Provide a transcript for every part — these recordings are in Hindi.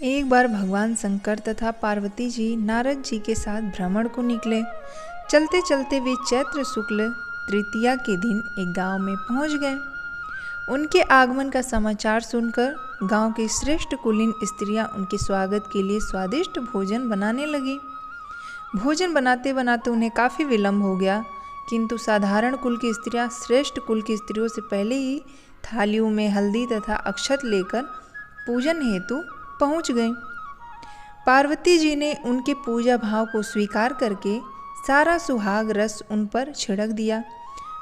एक बार भगवान शंकर तथा पार्वती जी नारद जी के साथ भ्रमण को निकले। चलते चलते वे चैत्र शुक्ल तृतीया के दिन एक गांव में पहुंच गए। उनके आगमन का समाचार सुनकर गांव की श्रेष्ठ कुलीन स्त्रियां उनके स्वागत के लिए स्वादिष्ट भोजन बनाने लगी। भोजन बनाते बनाते उन्हें काफ़ी विलंब हो गया, किंतु साधारण कुल की स्त्रियां श्रेष्ठ कुल की स्त्रियों से पहले ही थालियों में हल्दी तथा अक्षत लेकर पूजन हेतु पहुंच गईं। पार्वती जी ने उनके पूजा भाव को स्वीकार करके सारा सुहाग रस उन पर छिड़क दिया।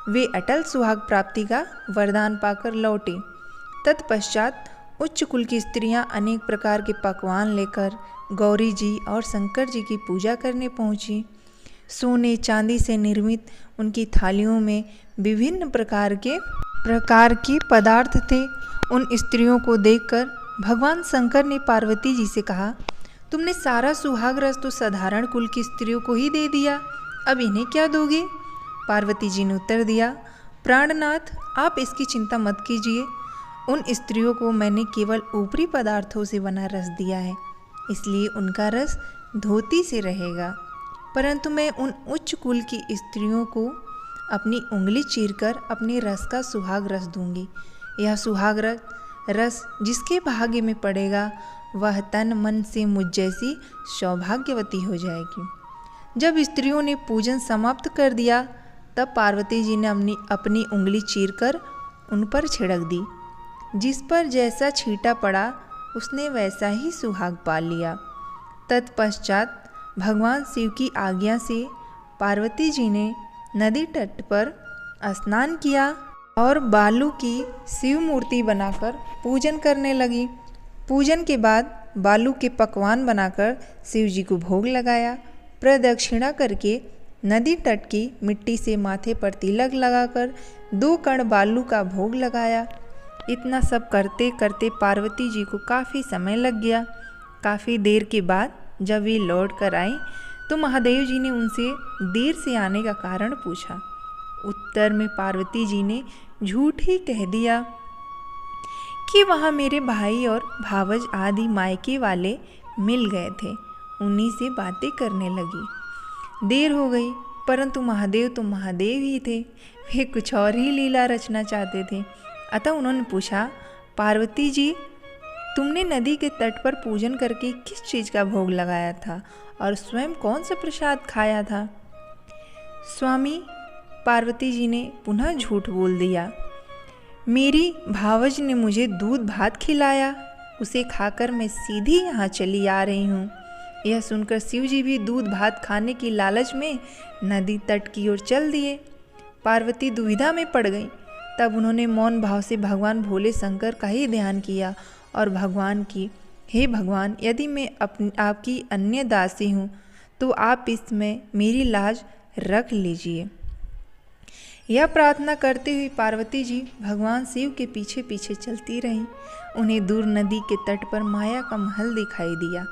वे अटल सुहाग प्राप्ति का वरदान पाकर लौटे। तत्पश्चात उच्च कुल की स्त्रियां अनेक प्रकार के पकवान लेकर गौरी जी और शंकर जी की पूजा करने पहुंची। सोने चांदी से निर्मित उनकी थालियों में विभिन्न प्रकार के पदार्थ थे। उन स्त्रियों को देखकर भगवान शंकर ने पार्वती जी से कहा, तुमने सारा सुहाग रस तो साधारण कुल की स्त्रियों को ही दे दिया, अब इन्हें क्या दोगे? पार्वती जी ने उत्तर दिया, प्राणनाथ, आप इसकी चिंता मत कीजिए। उन स्त्रियों को मैंने केवल ऊपरी पदार्थों से बना रस दिया है, इसलिए उनका रस धोती से रहेगा। परंतु मैं उन उच्च कुल की स्त्रियों को अपनी उंगली चीरकर अपने रस का सुहाग रस दूंगी। यह सुहाग रस जिसके भाग्य में पड़ेगा वह तन मन से मुझ जैसी सौभाग्यवती हो जाएगी। जब स्त्रियों ने पूजन समाप्त कर दिया तब पार्वती जी ने अपनी उंगली चीरकर उन पर छिड़क दी। जिस पर जैसा छींटा पड़ा उसने वैसा ही सुहाग पा लिया। तत्पश्चात भगवान शिव की आज्ञा से पार्वती जी ने नदी तट पर स्नान किया और बालू की शिव मूर्ति बनाकर पूजन करने लगी। पूजन के बाद बालू के पकवान बनाकर शिव जी को भोग लगाया। प्रदक्षिणा करके नदी तट की मिट्टी से माथे पर तिलक लगाकर 2 कण बालू का भोग लगाया। इतना सब करते करते पार्वती जी को काफ़ी समय लग गया। काफ़ी देर के बाद जब वे लौट कर आई तो महादेव जी ने उनसे देर से आने का कारण पूछा। उत्तर में पार्वती जी ने झूठ ही कह दिया कि वहाँ मेरे भाई और भावज आदि मायके वाले मिल गए थे, उन्हीं से बातें करने लगी। देर हो गई, परंतु महादेव तो महादेव ही थे, वे कुछ और ही लीला रचना चाहते थे। अतः उन्होंने पूछा, पार्वती जी, तुमने नदी के तट पर पूजन करके किस चीज़ का भोग लगाया था और स्वयं कौन सा प्रसाद खाया था? स्वामी, पार्वती जी ने पुनः झूठ बोल दिया। मेरी भावज ने मुझे दूध भात खिलाया, उसे खाकर मैं सीधी यहाँ चली आ रही हूँ। यह सुनकर शिव जी भी दूध भात खाने की लालच में नदी तट की ओर चल दिए। पार्वती दुविधा में पड़ गई। तब उन्होंने मौन भाव से भगवान भोले शंकर का ही ध्यान किया और भगवान की, हे भगवान, यदि मैं आपकी अन्य दासी हूँ तो आप इसमें मेरी लाज रख लीजिए। यह प्रार्थना करते हुए पार्वती जी भगवान शिव के पीछे पीछे चलती रहीं। उन्हें दूर नदी के तट पर माया का महल दिखाई दिया।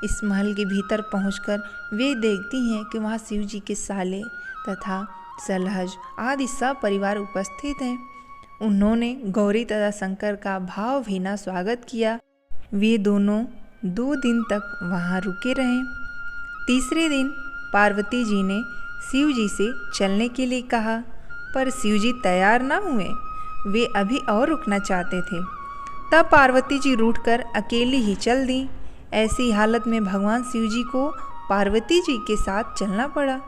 इस महल के भीतर पहुंचकर वे देखती हैं कि वहाँ शिव जी के साले तथा सलहज आदि सब परिवार उपस्थित हैं। उन्होंने गौरी तथा शंकर का भावभीना स्वागत किया। वे दोनों 2 दिन तक वहाँ रुके रहे। तीसरे दिन पार्वती जी ने शिव जी से चलने के लिए कहा, पर शिव जी तैयार न हुए, वे अभी और रुकना चाहते थे। तब पार्वती जी रूठकर अकेली ही चल दी। ऐसी हालत में भगवान शिव जी को पार्वती जी के साथ चलना पड़ा।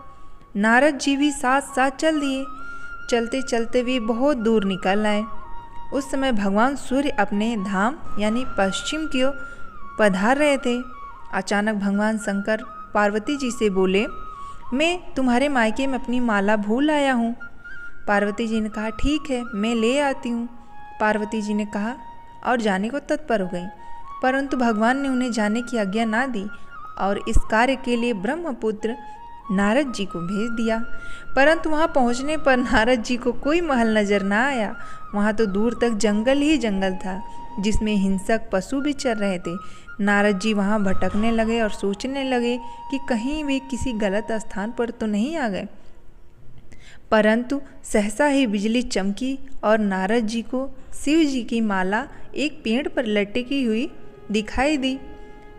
नारद जी भी साथ साथ चल दिए। चलते चलते वे बहुत दूर निकल आए। उस समय भगवान सूर्य अपने धाम यानी पश्चिम की ओर पधार रहे थे। अचानक भगवान शंकर पार्वती जी से बोले, मैं तुम्हारे मायके में अपनी माला भूल आया हूँ। पार्वती जी ने कहा, ठीक है, मैं ले आती हूँ। पार्वती जी ने कहा और जाने को तत्पर हो गई, परंतु भगवान ने उन्हें जाने की आज्ञा ना दी और इस कार्य के लिए ब्रह्मपुत्र नारद जी को भेज दिया। परंतु वहाँ पहुँचने पर नारद जी को कोई महल नजर ना आया। वहाँ तो दूर तक जंगल ही जंगल था, जिसमें हिंसक पशु भी चल रहे थे। नारद जी वहाँ भटकने लगे और सोचने लगे कि कहीं वे किसी गलत स्थान पर तो नहीं आ गए। परंतु सहसा ही बिजली चमकी और नारद जी को शिव जी की माला एक पेड़ पर लटकी हुई दिखाई दी।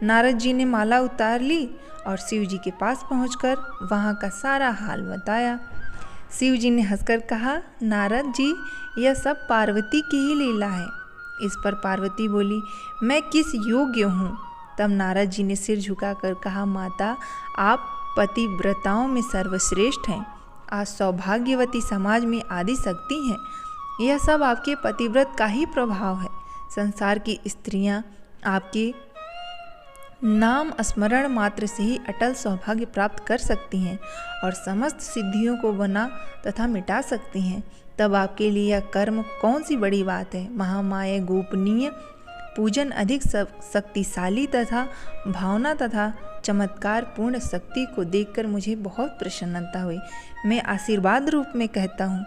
नारद जी ने माला उतार ली और शिव जी के पास पहुंचकर वहां का सारा हाल बताया। शिव जी ने हंसकर कहा, नारद जी, यह सब पार्वती की ही लीला है। इस पर पार्वती बोली, मैं किस योग्य हूँ? तब नारद जी ने सिर झुकाकर कहा, माता, आप पतिव्रताओं में सर्वश्रेष्ठ हैं। आज सौभाग्यवती समाज में आदि शक्ति हैं। यह सब आपके पतिव्रत का ही प्रभाव है। संसार की स्त्रियां आपके नाम स्मरण मात्र से ही अटल सौभाग्य प्राप्त कर सकती हैं और समस्त सिद्धियों को बना तथा मिटा सकती हैं। तब आपके लिए यह कर्म कौन सी बड़ी बात है? महामाया गोपनीय पूजन अधिक शक्तिशाली तथा भावना तथा चमत्कार पूर्ण शक्ति को देखकर मुझे बहुत प्रसन्नता हुई। मैं आशीर्वाद रूप में कहता हूँ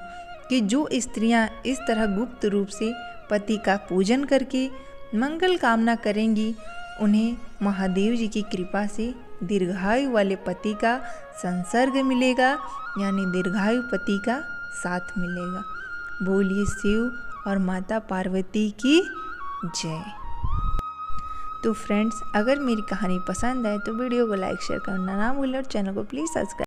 कि जो स्त्रियाँ इस तरह गुप्त रूप से पति का पूजन करके मंगल कामना करेंगी, उन्हें महादेव जी की कृपा से दीर्घायु वाले पति का संसर्ग मिलेगा, यानी दीर्घायु पति का साथ मिलेगा। बोलिए शिव और माता पार्वती की जय। तो फ्रेंड्स, अगर मेरी कहानी पसंद आए तो वीडियो को लाइक शेयर करना ना भूलें और चैनल को प्लीज़ सब्सक्राइब